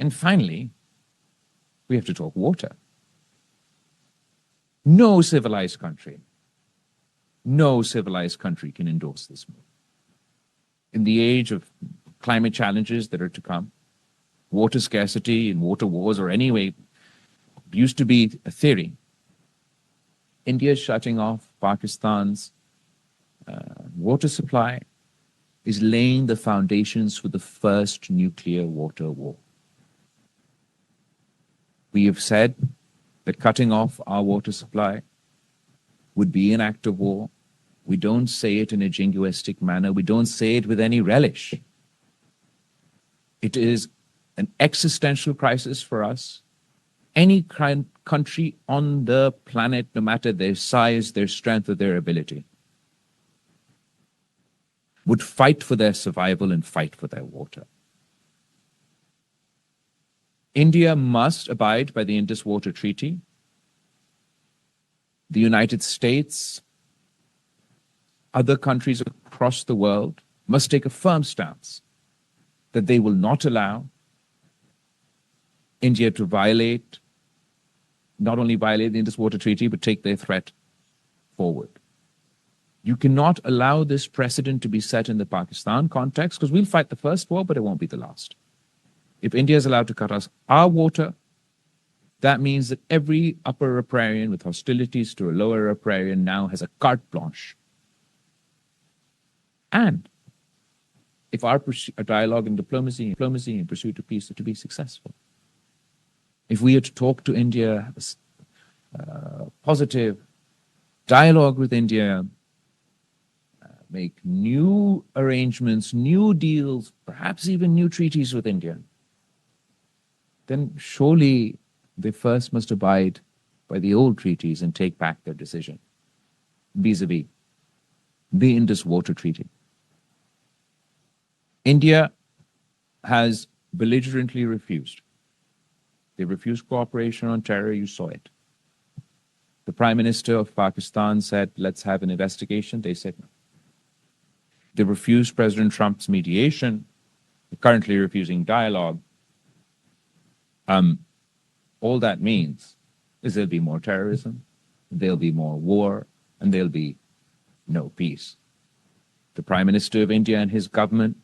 And finally, we have to talk water. No civilized country can endorse this move. In the age of climate challenges that are to come, water scarcity and water wars, or anyway, used to be a theory. India shutting off Pakistan's water supply is laying the foundations for the first nuclear water war. We have said that cutting off our water supply would be an act of war. We don't say it in a jingoistic manner. We don't say it with any relish. It is an existential crisis for us. Any country on the planet, no matter their size, their strength, or their ability, would fight for their survival and fight for their water. India must abide by the Indus Water Treaty. The United States, other countries across the world must take a firm stance that they will not allow India to not only violate the Indus Water Treaty, but take their threat forward. You cannot allow this precedent to be set in the Pakistan context, because we'll fight the first war, but it won't be the last. If India is allowed to cut us our water, that means that every upper riparian with hostilities to a lower riparian now has a carte blanche. And if our dialogue and diplomacy in pursuit of peace are to be successful, if we are to talk to India, positive dialogue with India, make new arrangements, new deals, perhaps even new treaties with India, then surely they first must abide by the old treaties and take back their decision vis-a-vis the Indus Water Treaty. India has belligerently refused. They refused cooperation on terror, you saw it. The Prime Minister of Pakistan said, let's have an investigation. They said no. They refused President Trump's mediation, currently refusing dialogue. All that means is there'll be more terrorism, there'll be more war, and there'll be no peace. The Prime Minister of India and his government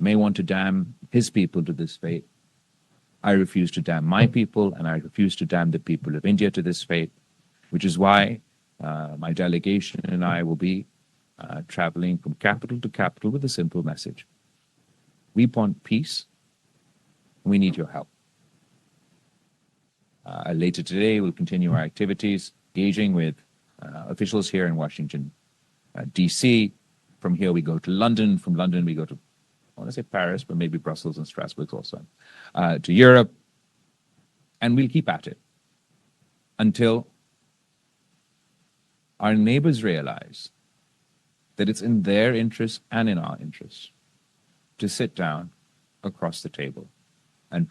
may want to damn his people to this fate. I refuse to damn my people, and I refuse to damn the people of India to this fate, which is why my delegation and I will be traveling from capital to capital with a simple message. We want peace. We need your help. Later today, we'll continue our activities, engaging with officials here in Washington, D.C. From here, we go to London. From London, we go to, I want to say Paris, but maybe Brussels and Strasbourg also, to Europe. And we'll keep at it until our neighbors realize that it's in their interest and in our interest to sit down across the table and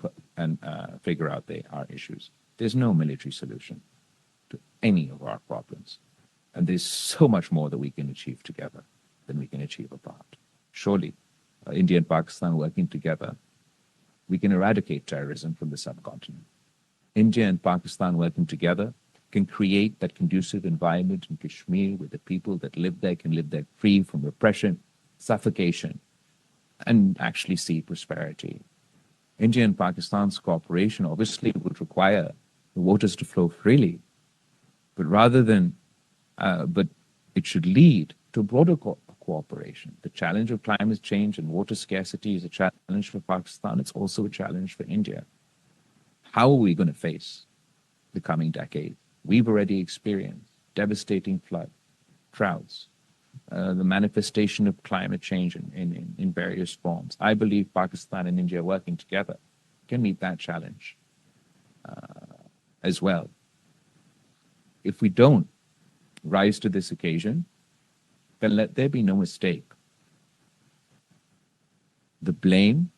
figure out our issues. There's no military solution to any of our problems. And there's so much more that we can achieve together than we can achieve apart. Surely, India and Pakistan working together, we can eradicate terrorism from the subcontinent. India and Pakistan working together can create that conducive environment in Kashmir where the people that live there can live there free from repression, suffocation, and actually see prosperity. India and Pakistan's cooperation obviously would require the waters to flow freely, but but it should lead to broader cooperation. The challenge of climate change and water scarcity is a challenge for Pakistan. It's also a challenge for India. How are we going to face the coming decade? We've already experienced devastating flood, droughts, the manifestation of climate change in various forms. I believe Pakistan and India working together can meet that challenge as well. If we don't rise to this occasion, then let there be no mistake. The blame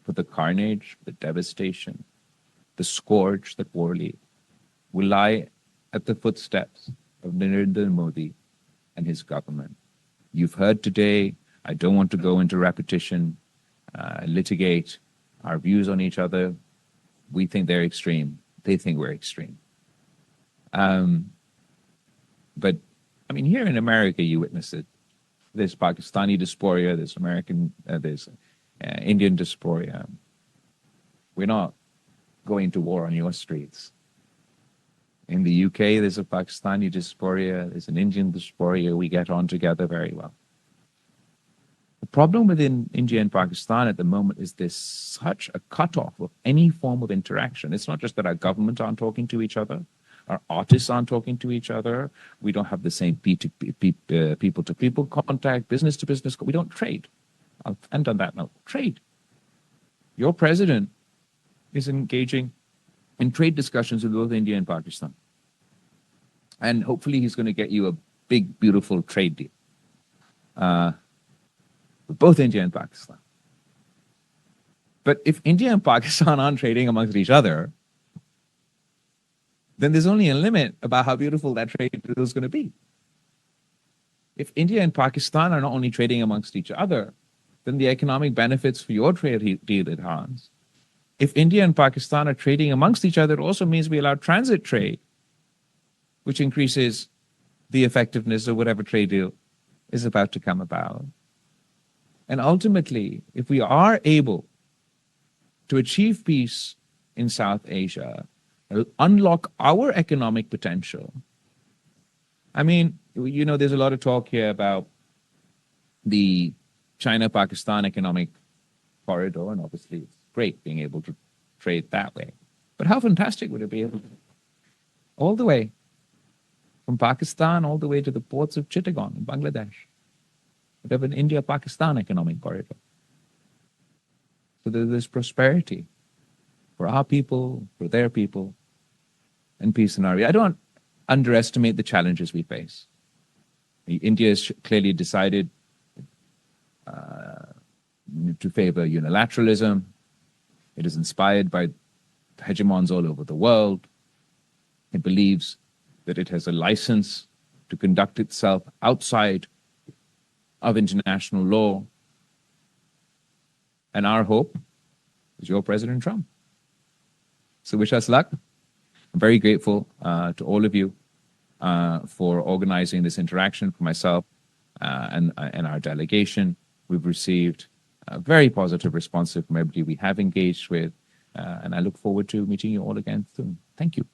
for the carnage, the devastation, the scourge that war leaves will lie at the footsteps of Narendra Modi and his government. You've heard today, I don't want to go into repetition, litigate our views on each other. We think they're extreme. They think we're extreme. But I mean, here in America, you witness it. There's Pakistani diaspora, there's there's Indian diaspora. We're not going to war on your streets. In the UK, there's a Pakistani diaspora, there's an Indian diaspora. We get on together very well. The problem within India and Pakistan at the moment is there's such a cutoff of any form of interaction. It's not just that our government aren't talking to each other, our artists aren't talking to each other. We don't have the same people-to-people contact, business-to-business. We don't trade. I'll end on that note. Trade. Your president is engaging in trade discussions with both India and Pakistan. And hopefully he's going to get you a big, beautiful trade deal with both India and Pakistan. But if India and Pakistan aren't trading amongst each other, then there's only a limit about how beautiful that trade deal is going to be. If India and Pakistan are not only trading amongst each other, then the economic benefits for your trade deal enhance. If India and Pakistan are trading amongst each other, it also means we allow transit trade, which increases the effectiveness of whatever trade deal is about to come about. And ultimately, if we are able to achieve peace in South Asia, unlock our economic potential. I mean, you know, there's a lot of talk here about the China-Pakistan economic corridor, and obviously it's great being able to trade that way. But how fantastic would it be able to, all the way from Pakistan all the way to the ports of Chittagong in Bangladesh, would have an India-Pakistan economic corridor. So there's prosperity for our people, for their people, and peace in our region. I don't underestimate the challenges we face. India has clearly decided to favor unilateralism. It is inspired by hegemons all over the world. It believes that it has a license to conduct itself outside of international law. And our hope is your President Trump. So wish us luck. I'm very grateful to all of you for organizing this interaction for myself and our delegation. We've received a very positive response from everybody we have engaged with, and I look forward to meeting you all again soon. Thank you.